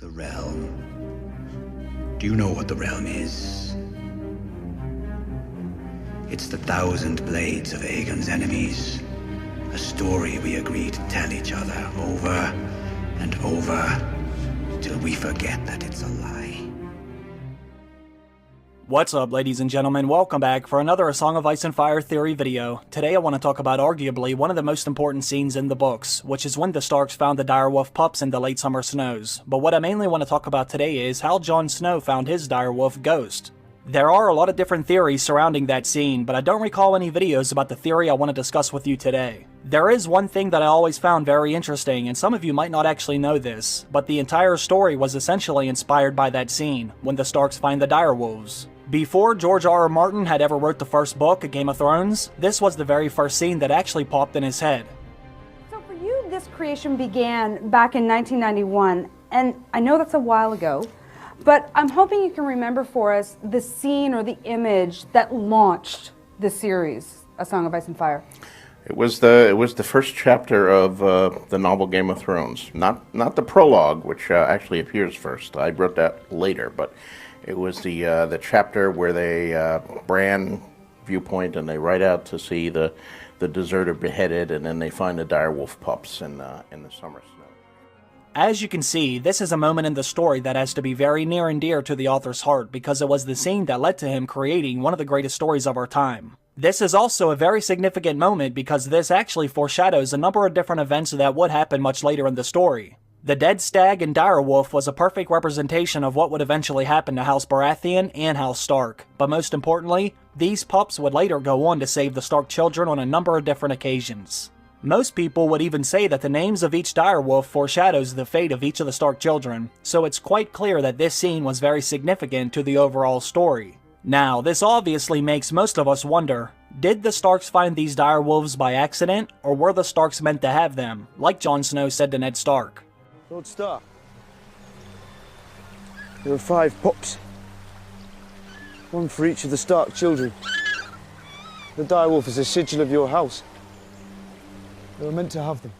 The Realm. Do you know what the Realm is? It's the 1,000 blades of Aegon's enemies. A story we agree to tell each other over and over till we forget that it's a lie. What's up, ladies and gentlemen? Welcome back for another A Song of Ice and Fire theory video. Today I want to talk about arguably one of the most important scenes in the books, which is when the Starks found the direwolf pups in the late summer snows. But what I mainly want to talk about today is how Jon Snow found his direwolf Ghost. There are a lot of different theories surrounding that scene, but I don't recall any videos about the theory I want to discuss with you today. There is one thing that I always found very interesting, and some of you might not actually know this, but the entire story was essentially inspired by that scene, when the Starks find the direwolves. Before George R.R. Martin had ever wrote the first book, Game of Thrones, this was the very first scene that actually popped in his head. So for you, this creation began back in 1991, and I know that's a while ago, but I'm hoping you can remember for us the scene or the image that launched the series, A Song of Ice and Fire. It was the first chapter of the novel Game of Thrones, not the prologue, which actually appears first. I wrote that later, but it was the chapter where they Bran viewpoint, and they ride out to see the deserter beheaded, and then they find the direwolf pups in the summer snow. As you can see, this is a moment in the story that has to be very near and dear to the author's heart because it was the scene that led to him creating one of the greatest stories of our time. This is also a very significant moment because this actually foreshadows a number of different events that would happen much later in the story. The dead stag and direwolf was a perfect representation of what would eventually happen to House Baratheon and House Stark, but most importantly, these pups would later go on to save the Stark children on a number of different occasions. Most people would even say that the names of each direwolf foreshadows the fate of each of the Stark children, so it's quite clear that this scene was very significant to the overall story. Now, this obviously makes most of us wonder, did the Starks find these direwolves by accident, or were the Starks meant to have them, like Jon Snow said to Ned Stark? Lord Stark, there are 5 pups. One for each of the Stark children. The direwolf is a sigil of your house. They were meant to have them.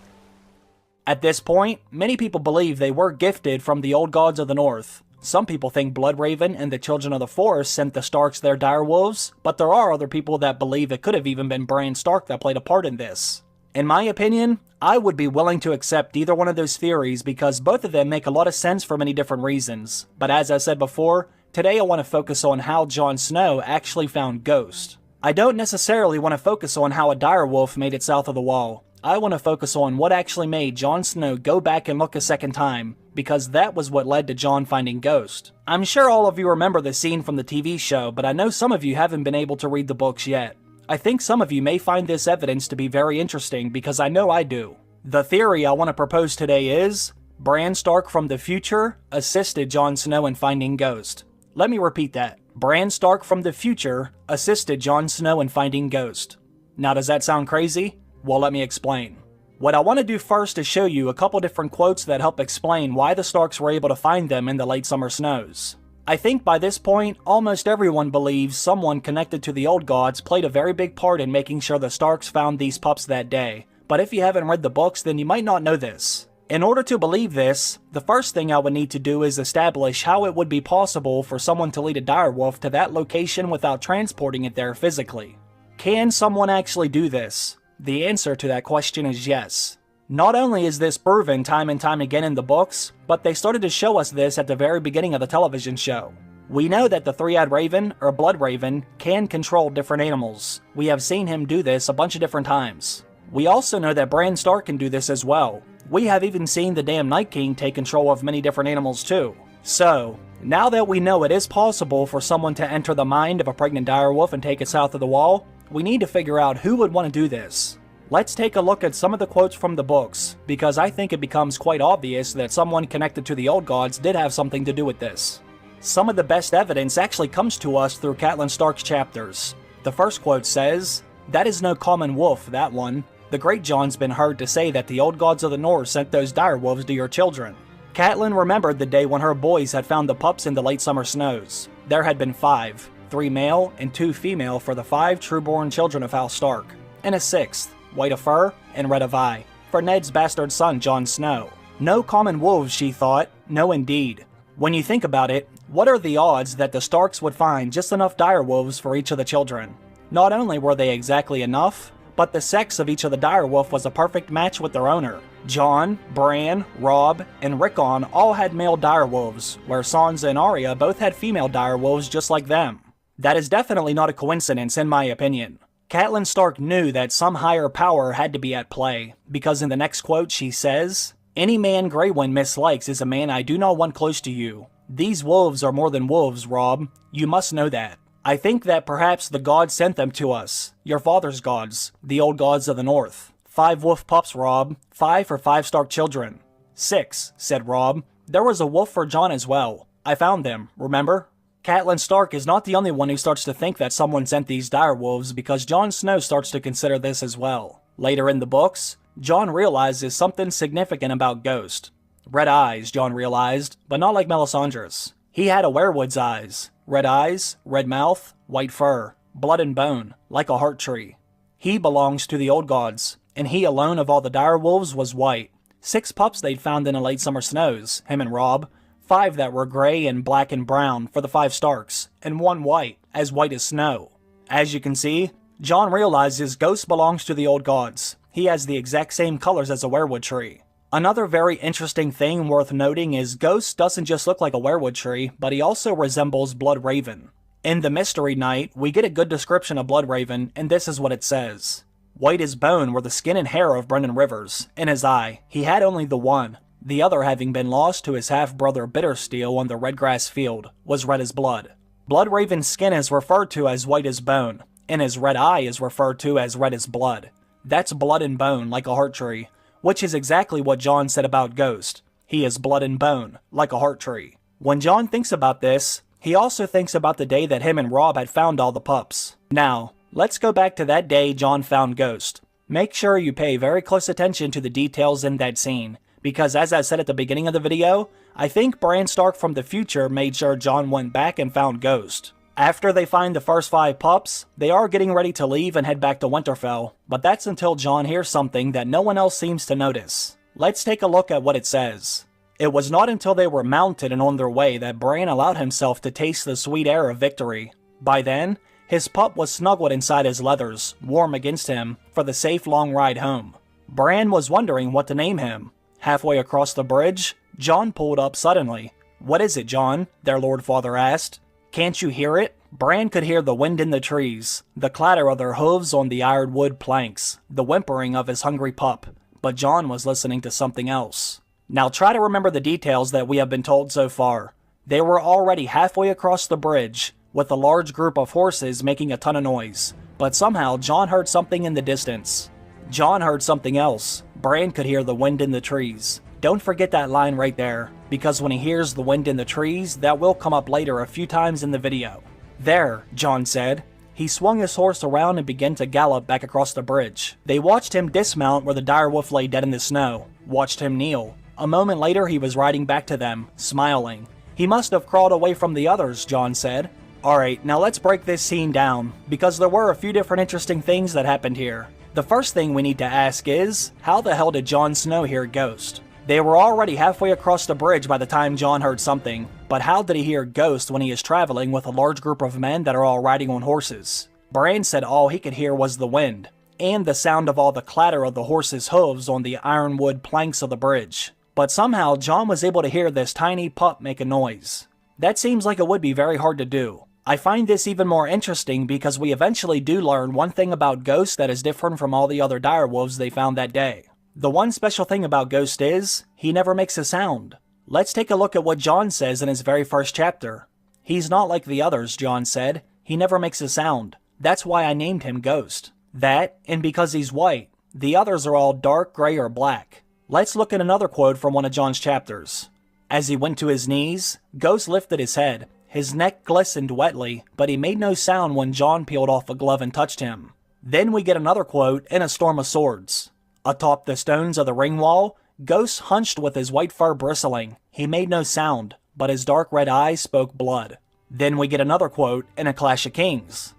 At this point, many people believe they were gifted from the old gods of the North. Some people think Bloodraven and the Children of the Forest sent the Starks their direwolves, but there are other people that believe it could have even been Bran Stark that played a part in this. In my opinion, I would be willing to accept either one of those theories because both of them make a lot of sense for many different reasons. But as I said before, today I want to focus on how Jon Snow actually found Ghost. I don't necessarily want to focus on how a direwolf made it south of the Wall. I want to focus on what actually made Jon Snow go back and look a second time, because that was what led to Jon finding Ghost. I'm sure all of you remember the scene from the TV show, but I know some of you haven't been able to read the books yet. I think some of you may find this evidence to be very interesting because I know I do. The theory I want to propose today is, Bran Stark from the future assisted Jon Snow in finding Ghost. Let me repeat that. Bran Stark from the future assisted Jon Snow in finding Ghost. Now, does that sound crazy? Well, let me explain. What I want to do first is show you a couple different quotes that help explain why the Starks were able to find them in the late summer snows. I think by this point, almost everyone believes someone connected to the old gods played a very big part in making sure the Starks found these pups that day. But if you haven't read the books, then you might not know this. In order to believe this, the first thing I would need to do is establish how it would be possible for someone to lead a direwolf to that location without transporting it there physically. Can someone actually do this? The answer to that question is yes. Not only is this proven time and time again in the books, but they started to show us this at the very beginning of the television show. We know that the Three-Eyed Raven, or Bloodraven, can control different animals. We have seen him do this a bunch of different times. We also know that Bran Stark can do this as well. We have even seen the damn Night King take control of many different animals too. So, now that we know it is possible for someone to enter the mind of a pregnant direwolf and take it south of the Wall, we need to figure out who would want to do this. Let's take a look at some of the quotes from the books, because I think it becomes quite obvious that someone connected to the old gods did have something to do with this. Some of the best evidence actually comes to us through Catelyn Stark's chapters. The first quote says, "That is no common wolf, that one. The Great John's been heard to say that the old gods of the North sent those direwolves to your children." Catelyn remembered the day when her boys had found the pups in the late summer snows. There had been 5, 3 male and 2 female for the 5 true-born children of House Stark, and a 6th, white of fur and red of eye, for Ned's bastard son Jon Snow. No common wolves, she thought. No indeed. When you think about it, what are the odds that the Starks would find just enough direwolves for each of the children? Not only were they exactly enough, but the sex of each of the direwolf was a perfect match with their owner. Jon, Bran, Robb, and Rickon all had male direwolves, where Sansa and Arya both had female direwolves just like them. That is definitely not a coincidence in my opinion. Catelyn Stark knew that some higher power had to be at play, because in the next quote she says, "Any man Grey Wind mislikes is a man I do not want close to you. These wolves are more than wolves, Robb. You must know that. I think that perhaps the gods sent them to us, your father's gods, the old gods of the north. 5 wolf pups, Robb. 5 for 5 Stark children." 6, said Robb. "There was a wolf for Jon as well. I found them, remember?" Catelyn Stark is not the only one who starts to think that someone sent these direwolves, because Jon Snow starts to consider this as well. Later in the books, Jon realizes something significant about Ghost. Red eyes, Jon realized, but not like Melisandre's. He had a werewood's eyes. Red eyes, red mouth, white fur, blood and bone, like a heart tree. He belongs to the old gods, and he alone of all the direwolves was white. 6 pups they'd found in the late summer snows, him and Robb. 5 that were gray and black and brown for the 5 Starks, and 1 white as snow. As you can see, Jon realizes Ghost belongs to the old gods. He has the exact same colors as a werewood tree. Another very interesting thing worth noting is Ghost doesn't just look like a werewood tree, but he also resembles Bloodraven. In the Mystery Knight, we get a good description of Bloodraven, and this is what it says. "White as bone were the skin and hair of Brendan Rivers. In his eye, he had only the one, the other having been lost to his half-brother Bittersteel on the Redgrass field, was red as blood. Bloodraven's skin is referred to as white as bone, and his red eye is referred to as red as blood. That's blood and bone, like a heart tree, which is exactly what Jon said about Ghost. He is blood and bone, like a heart tree." When Jon thinks about this, he also thinks about the day that him and Robb had found all the pups. Now, let's go back to that day Jon found Ghost. Make sure you pay very close attention to the details in that scene, because as I said at the beginning of the video, I think Bran Stark from the future made sure Jon went back and found Ghost. After they find the first 5 pups, they are getting ready to leave and head back to Winterfell, but that's until Jon hears something that no one else seems to notice. Let's take a look at what it says. "It was not until they were mounted and on their way that Bran allowed himself to taste the sweet air of victory. By then, his pup was snuggled inside his leathers, warm against him, for the safe long ride home. Bran was wondering what to name him. Halfway across the bridge, Jon pulled up suddenly. 'What is it, Jon?' their Lord Father asked. 'Can't you hear it?' Bran could hear the wind in the trees, the clatter of their hooves on the ironwood planks, the whimpering of his hungry pup, but Jon was listening to something else. Now try to remember the details that we have been told so far. They were already halfway across the bridge, with a large group of horses making a ton of noise, but somehow Jon heard something in the distance. Jon heard something else. Bran could hear the wind in the trees. Don't forget that line right there, because when he hears the wind in the trees, that will come up later a few times in the video. "There," Jon said. He swung his horse around and began to gallop back across the bridge. They watched him dismount where the direwolf lay dead in the snow, watched him kneel. A moment later he was riding back to them, smiling. "He must have crawled away from the others," Jon said. Alright, now let's break this scene down, because there were a few different interesting things that happened here. The first thing we need to ask is, how the hell did Jon Snow hear Ghost? They were already halfway across the bridge by the time Jon heard something, but how did he hear Ghost when he is traveling with a large group of men that are all riding on horses? Bran said all he could hear was the wind, and the sound of all the clatter of the horses' hooves on the ironwood planks of the bridge. But somehow Jon was able to hear this tiny pup make a noise. That seems like it would be very hard to do. I find this even more interesting because we eventually do learn one thing about Ghost that is different from all the other direwolves they found that day. The one special thing about Ghost is, he never makes a sound. Let's take a look at what Jon says in his very first chapter. "He's not like the others," Jon said. "He never makes a sound. That's why I named him Ghost. That, and because he's white. The others are all dark gray or black." Let's look at another quote from one of Jon's chapters. "As he went to his knees, Ghost lifted his head. His neck glistened wetly, but he made no sound when Jon peeled off a glove and touched him." Then we get another quote in A Storm of Swords. "Atop the stones of the ring wall, Ghost hunched with his white fur bristling. He made no sound, but his dark red eyes spoke blood." Then we get another quote in A Clash of Kings.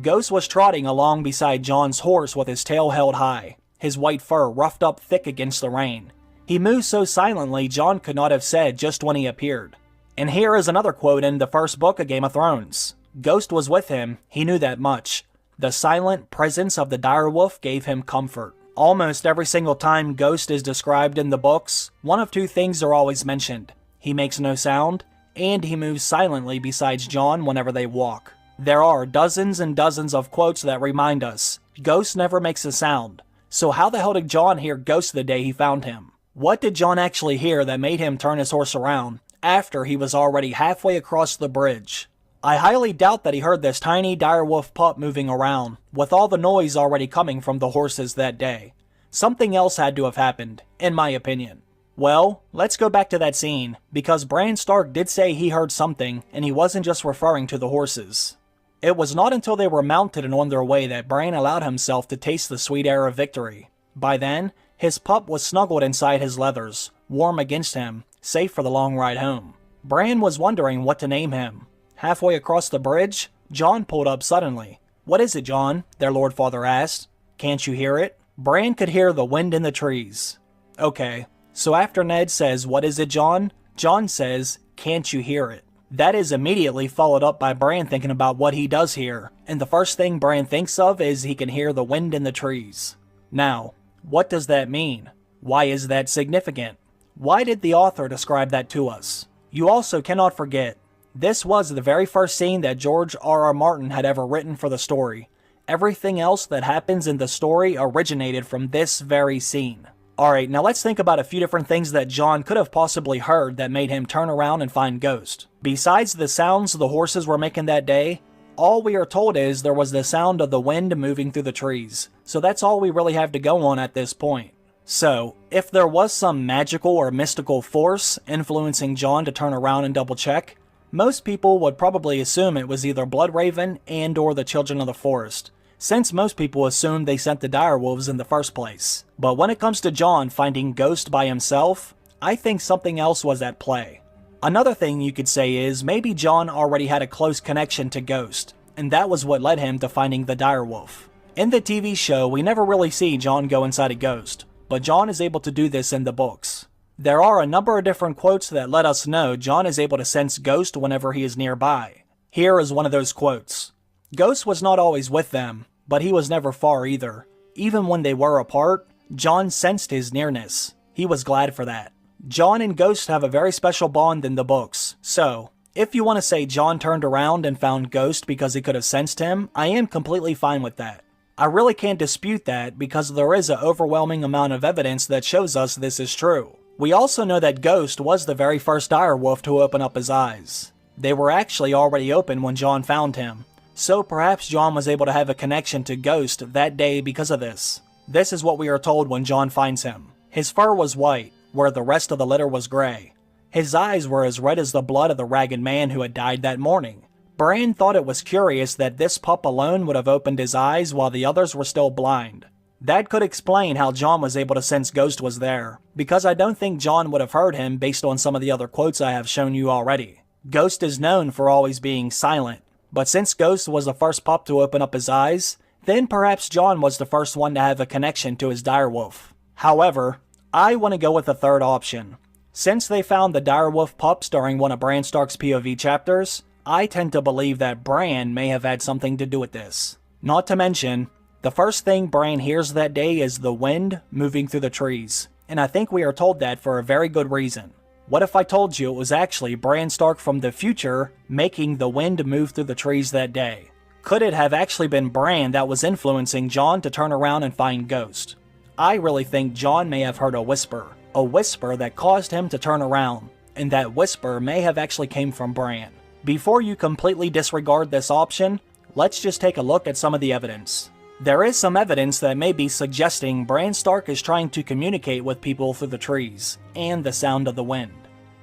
"Ghost was trotting along beside Jon's horse with his tail held high, his white fur roughed up thick against the rain. He moved so silently Jon could not have said just when he appeared. And here is another quote in the first book of Game of Thrones. Ghost was with him, he knew that much. The silent presence of the direwolf gave him comfort. Almost every single time Ghost is described in the books, one of two things are always mentioned. He makes no sound, and he moves silently besides Jon whenever they walk. There are dozens and dozens of quotes that remind us, Ghost never makes a sound. So how the hell did Jon hear Ghost the day he found him? What did Jon actually hear that made him turn his horse around, after he was already halfway across the bridge? I highly doubt that he heard this tiny direwolf pup moving around, with all the noise already coming from the horses that day. Something else had to have happened, in my opinion. Well, let's go back to that scene, because Bran Stark did say he heard something, and he wasn't just referring to the horses. It was not until they were mounted and on their way that Bran allowed himself to taste the sweet air of victory. By then, his pup was snuggled inside his leathers, warm against him, safe for the long ride home. Bran was wondering what to name him. Halfway across the bridge, Jon pulled up suddenly. "What is it, Jon?" their Lord Father asked. "Can't you hear it?" Bran could hear the wind in the trees. Okay, so after Ned says, "What is it, Jon?" Jon says, "Can't you hear it?" That is immediately followed up by Bran thinking about what he does hear, and the first thing Bran thinks of is he can hear the wind in the trees. Now, what does that mean? Why is that significant? Why did the author describe that to us? You also cannot forget, this was the very first scene that George R.R. Martin had ever written for the story. Everything else that happens in the story originated from this very scene. Alright, now let's think about a few different things that Jon could have possibly heard that made him turn around and find Ghost. Besides the sounds the horses were making that day, all we are told is there was the sound of the wind moving through the trees. So that's all we really have to go on at this point. So, if there was some magical or mystical force influencing Jon to turn around and double check, most people would probably assume it was either Bloodraven and or the Children of the Forest, since most people assumed they sent the direwolves in the first place. But when it comes to Jon finding Ghost by himself, I think something else was at play. Another thing you could say is maybe Jon already had a close connection to Ghost, and that was what led him to finding the direwolf. In the TV show, we never really see Jon go inside a ghost, but Jon is able to do this in the books. There are a number of different quotes that let us know Jon is able to sense Ghost whenever he is nearby. Here is one of those quotes. Ghost was not always with them, but he was never far either. Even when they were apart, Jon sensed his nearness. He was glad for that. Jon and Ghost have a very special bond in the books, so if you want to say Jon turned around and found Ghost because he could have sensed him, I am completely fine with that. I really can't dispute that because there is an overwhelming amount of evidence that shows us this is true. We also know that Ghost was the very first direwolf to open up his eyes. They were actually already open when Jon found him, so perhaps Jon was able to have a connection to Ghost that day because of this. This is what we are told when Jon finds him. His fur was white, where the rest of the litter was gray. His eyes were as red as the blood of the ragged man who had died that morning. Bran thought it was curious that this pup alone would have opened his eyes while the others were still blind. That could explain how Jon was able to sense Ghost was there, because I don't think Jon would have heard him based on some of the other quotes I have shown you already. Ghost is known for always being silent, but since Ghost was the first pup to open up his eyes, then perhaps Jon was the first one to have a connection to his direwolf. However, I want to go with the third option. Since they found the direwolf pups during one of Bran Stark's POV chapters, I tend to believe that Bran may have had something to do with this. Not to mention, the first thing Bran hears that day is the wind moving through the trees, and I think we are told that for a very good reason. What if I told you it was actually Bran Stark from the future making the wind move through the trees that day? Could it have actually been Bran that was influencing Jon to turn around and find Ghost? I really think Jon may have heard a whisper that caused him to turn around, and that whisper may have actually came from Bran. Before you completely disregard this option, let's just take a look at some of the evidence. There is some evidence that may be suggesting Bran Stark is trying to communicate with people through the trees, and the sound of the wind.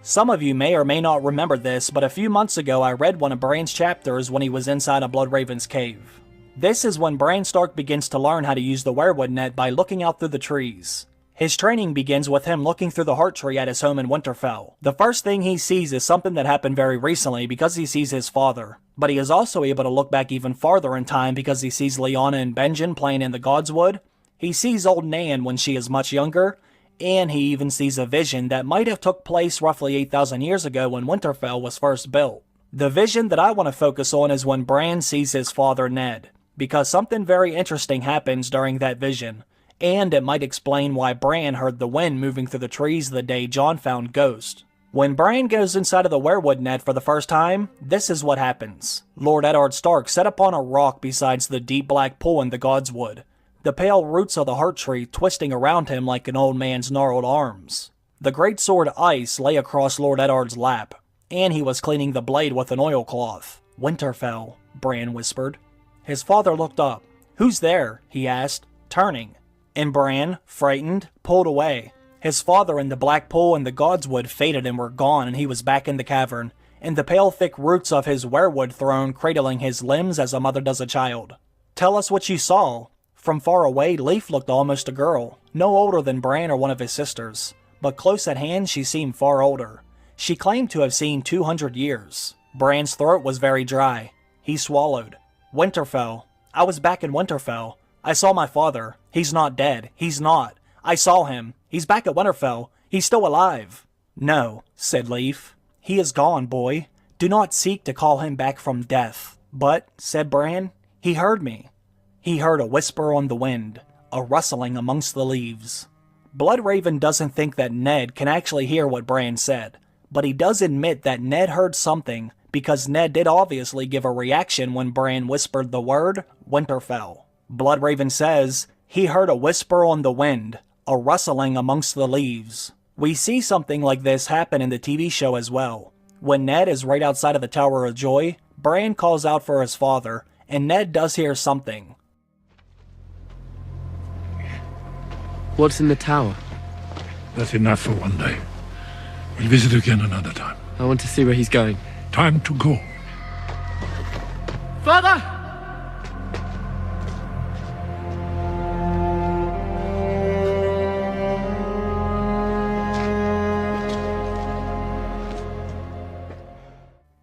Some of you may or may not remember this, but a few months ago I read one of Bran's chapters when he was inside a Bloodraven's cave. This is when Bran Stark begins to learn how to use the weirwood net by looking out through the trees. His training begins with him looking through the heart tree at his home in Winterfell. The first thing he sees is something that happened very recently because he sees his father. But he is also able to look back even farther in time because he sees Lyanna and Benjen playing in the Godswood. He sees old Nan when she is much younger. And he even sees a vision that might have took place roughly 8,000 years ago when Winterfell was first built. The vision that I want to focus on is when Bran sees his father Ned, because something very interesting happens during that vision, and it might explain why Bran heard the wind moving through the trees the day Jon found Ghost. When Bran goes inside of the weirwood net for the first time, this is what happens. Lord Eddard Stark sat upon a rock beside the deep black pool in the Godswood, the pale roots of the heart tree twisting around him like an old man's gnarled arms. The great sword Ice lay across Lord Eddard's lap, and he was cleaning the blade with an oilcloth. "Winterfell," Bran whispered. His father looked up. "Who's there?" he asked, turning. And Bran, frightened, pulled away. His father and the black pool and the Godswood faded and were gone, and he was back in the cavern, and the pale thick roots of his weirwood throne cradling his limbs as a mother does a child. "Tell us what you saw." From far away, Leaf looked almost a girl, no older than Bran or one of his sisters, but close at hand she seemed far older. She claimed to have seen 200 years. Bran's throat was very dry. He swallowed. "Winterfell. I was back in Winterfell. I saw my father. He's not dead. He's not. I saw him. He's back at Winterfell. He's still alive." "No," said Leaf. "He is gone, boy. Do not seek to call him back from death." "But," said Bran, "he heard me." He heard a whisper on the wind, a rustling amongst the leaves. Bloodraven doesn't think that Ned can actually hear what Bran said, but he does admit that Ned heard something, because Ned did obviously give a reaction when Bran whispered the word Winterfell. Bloodraven says, he heard a whisper on the wind, a rustling amongst the leaves. We see something like this happen in the TV show as well. When Ned is right outside of the Tower of Joy, Bran calls out for his father, and Ned does hear something. What's in the tower? That's enough for one day. We'll visit again another time. I want to see where he's going. Time to go. Father!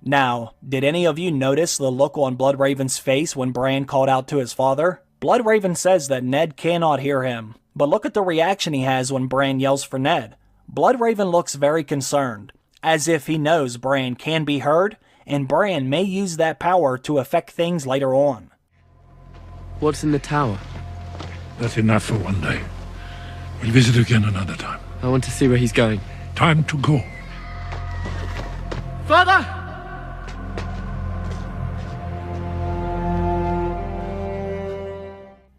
Now, did any of you notice the look on Bloodraven's face when Bran called out to his father? Bloodraven says that Ned cannot hear him, but look at the reaction he has when Bran yells for Ned. Bloodraven looks very concerned, as if he knows Bran can be heard, and Bran may use that power to affect things later on. What's in the tower? That's enough for one day. We'll visit again another time. I want to see where he's going. Time to go. Father!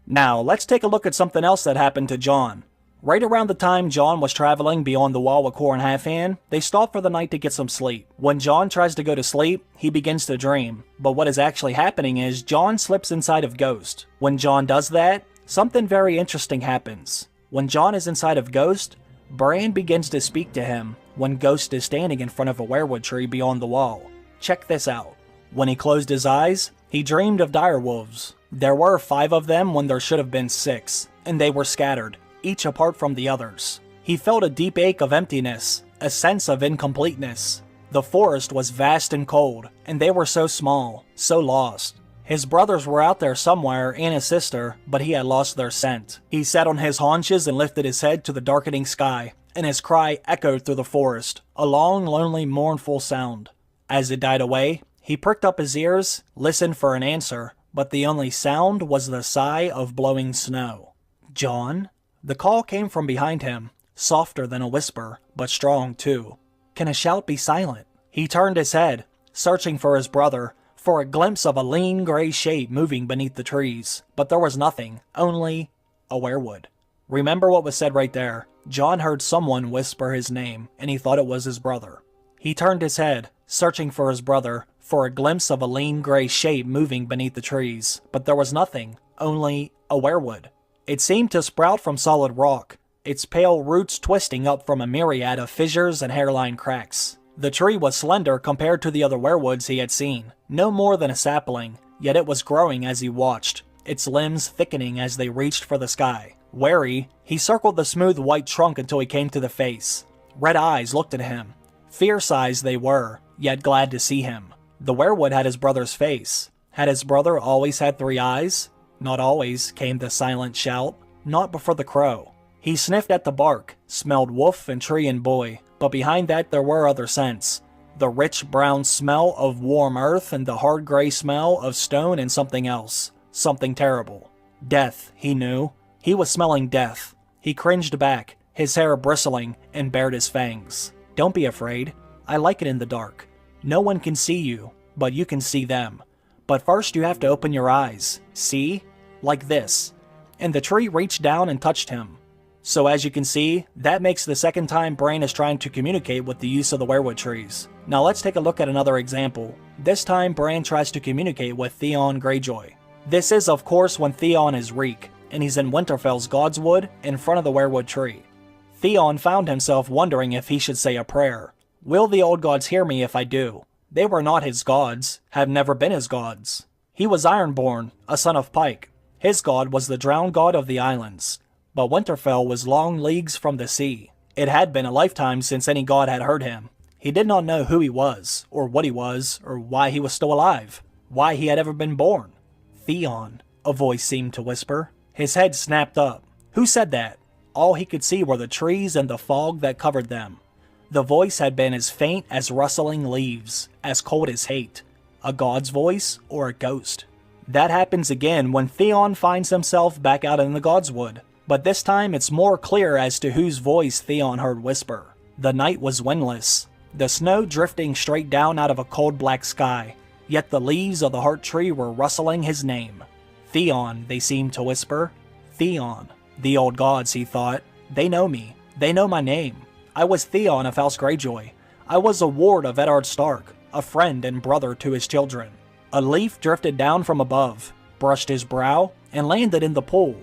Now, let's take a look at something else that happened to Jon. Right around the time Jon was traveling beyond the wall with Qhorin Halfhand, they stop for the night to get some sleep. When Jon tries to go to sleep, he begins to dream. But what is actually happening is Jon slips inside of Ghost. When Jon does that, something very interesting happens. When Jon is inside of Ghost, Bran begins to speak to him when Ghost is standing in front of a weirwood tree beyond the wall. Check this out. When he closed his eyes, he dreamed of direwolves. There were 5 of them when there should have been 6, and they were scattered, each apart from the others. He felt a deep ache of emptiness, a sense of incompleteness. The forest was vast and cold, and they were so small, so lost. His brothers were out there somewhere, and his sister, but he had lost their scent. He sat on his haunches and lifted his head to the darkening sky, and his cry echoed through the forest, a long, lonely, mournful sound. As it died away, he pricked up his ears, listened for an answer, but the only sound was the sigh of blowing snow. "Jon?" The call came from behind him, softer than a whisper, but strong too. Can a shout be silent? He turned his head, searching for his brother, for a glimpse of a lean gray shape moving beneath the trees, but there was nothing, only a weirwood. Remember what was said right there. Jon heard someone whisper his name, and he thought it was his brother. He turned his head, searching for his brother, for a glimpse of a lean gray shape moving beneath the trees, but there was nothing, only a weirwood. It seemed to sprout from solid rock, its pale roots twisting up from a myriad of fissures and hairline cracks. The tree was slender compared to the other weirwoods he had seen, no more than a sapling, yet it was growing as he watched, its limbs thickening as they reached for the sky. Wary, he circled the smooth white trunk until he came to the face. Red eyes looked at him. Fierce eyes they were, yet glad to see him. The weirwood had his brother's face. Had his brother always had 3 eyes? Not always, came the silent shout. Not before the crow. He sniffed at the bark, smelled wolf and tree and boy, but behind that there were other scents. The rich brown smell of warm earth and the hard gray smell of stone and something else. Something terrible. Death, he knew. He was smelling death. He cringed back, his hair bristling, and bared his fangs. Don't be afraid. I like it in the dark. No one can see you, but you can see them. But first you have to open your eyes. See? Like this. And the tree reached down and touched him. So as you can see, that makes the second time Bran is trying to communicate with the use of the weirwood trees. Now let's take a look at another example. This time Bran tries to communicate with Theon Greyjoy. This is of course when Theon is Reek, and he's in Winterfell's Godswood in front of the weirwood tree. Theon found himself wondering if he should say a prayer. Will the old gods hear me if I do? They were not his gods, have never been his gods. He was Ironborn, a son of Pike. His god was the drowned god of the islands. But Winterfell was long leagues from the sea. It had been a lifetime since any god had heard him. He did not know who he was, or what he was, or why he was still alive, why he had ever been born. Theon, a voice seemed to whisper. His head snapped up. Who said that? All he could see were the trees and the fog that covered them. The voice had been as faint as rustling leaves, as cold as hate. A god's voice or a ghost? That happens again when Theon finds himself back out in the Godswood. But this time it's more clear as to whose voice Theon heard whisper. The night was windless, the snow drifting straight down out of a cold black sky, yet the leaves of the heart tree were rustling his name. Theon, they seemed to whisper. Theon. The old gods, he thought. They know me. They know my name. I was Theon of House Greyjoy. I was a ward of Eddard Stark, a friend and brother to his children. A leaf drifted down from above, brushed his brow, and landed in the pool.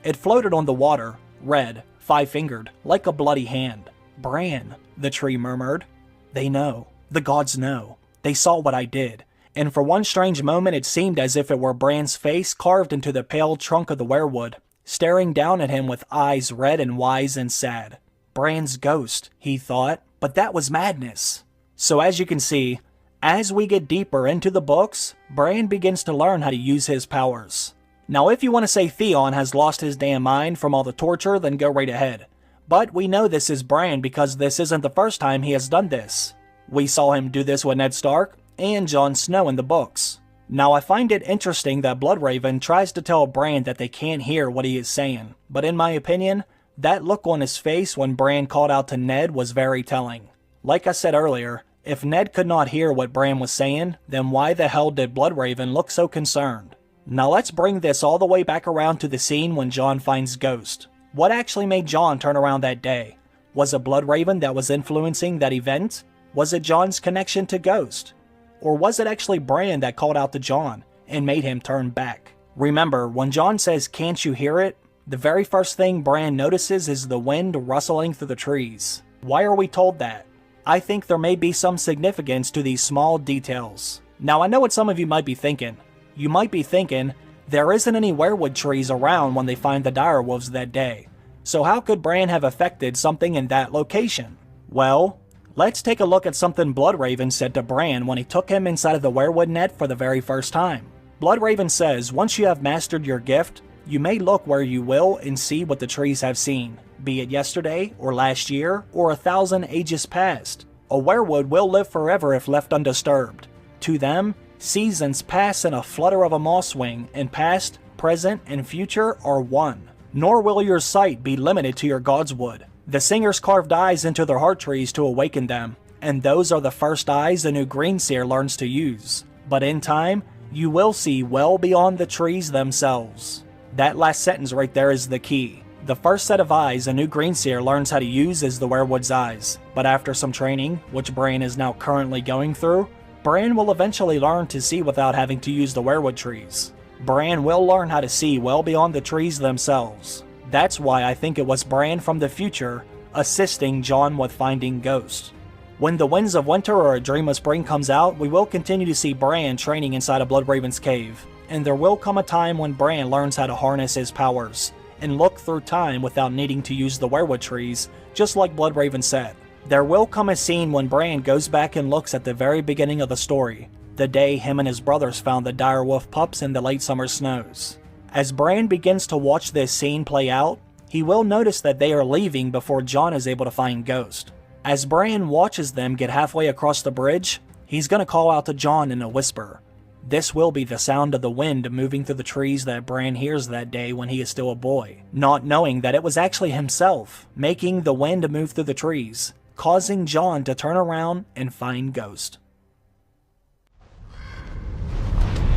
It floated on the water, red, five-fingered, like a bloody hand. Bran, the tree murmured. They know. The gods know. They saw what I did. And for one strange moment it seemed as if it were Bran's face carved into the pale trunk of the weirwood, staring down at him with eyes red and wise and sad. Bran's ghost, he thought, but that was madness. So as you can see, as we get deeper into the books, Bran begins to learn how to use his powers. Now if you want to say Theon has lost his damn mind from all the torture, then go right ahead. But we know this is Bran because this isn't the first time he has done this. We saw him do this with Ned Stark and Jon Snow in the books. Now I find it interesting that Bloodraven tries to tell Bran that they can't hear what he is saying, but in my opinion, that look on his face when Bran called out to Ned was very telling. Like I said earlier, if Ned could not hear what Bran was saying, then why the hell did Bloodraven look so concerned? Now let's bring this all the way back around to the scene when Jon finds Ghost. What actually made Jon turn around that day? Was it Bloodraven that was influencing that event? Was it Jon's connection to Ghost? Or was it actually Bran that called out to Jon and made him turn back? Remember, when Jon says, "Can't you hear it?" the very first thing Bran notices is the wind rustling through the trees. Why are we told that? I think there may be some significance to these small details. Now I know what some of you might be thinking. You might be thinking, there isn't any weirwood trees around when they find the direwolves that day. So how could Bran have affected something in that location? Well, let's take a look at something Bloodraven said to Bran when he took him inside of the weirwood net for the very first time. Bloodraven says, once you have mastered your gift, you may look where you will and see what the trees have seen, be it yesterday, or last year, or 1,000 ages past. A weirwood will live forever if left undisturbed. To them, seasons pass in a flutter of a moss wing, and past, present, and future are one. Nor will your sight be limited to your Godswood. The singers carved eyes into their heart trees to awaken them, and those are the first eyes a new Greenseer learns to use. But in time, you will see well beyond the trees themselves. That last sentence right there is the key. The first set of eyes a new Greenseer learns how to use is the weirwood's eyes, but after some training, which Bran is now currently going through, Bran will eventually learn to see without having to use the weirwood trees. Bran will learn how to see well beyond the trees themselves. That's why I think it was Bran from the future assisting Jon with finding Ghost. When The Winds of Winter or A Dream of Spring comes out, we will continue to see Bran training inside of Bloodraven's cave, and there will come a time when Bran learns how to harness his powers and look through time without needing to use the weirwood trees, just like Bloodraven said. There will come a scene when Bran goes back and looks at the very beginning of the story, the day him and his brothers found the direwolf pups in the late summer snows. As Bran begins to watch this scene play out, He will notice that they are leaving before John is able to find Ghost. As Bran watches them get halfway across the bridge, he's going to call out to John in a whisper. This will be the sound of the wind moving through the trees that Bran hears that day when he is still a boy, not knowing that it was actually himself making the wind move through the trees, causing John to turn around and find Ghost.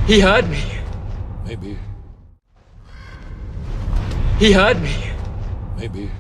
He heard me. Maybe. He heard me. Maybe.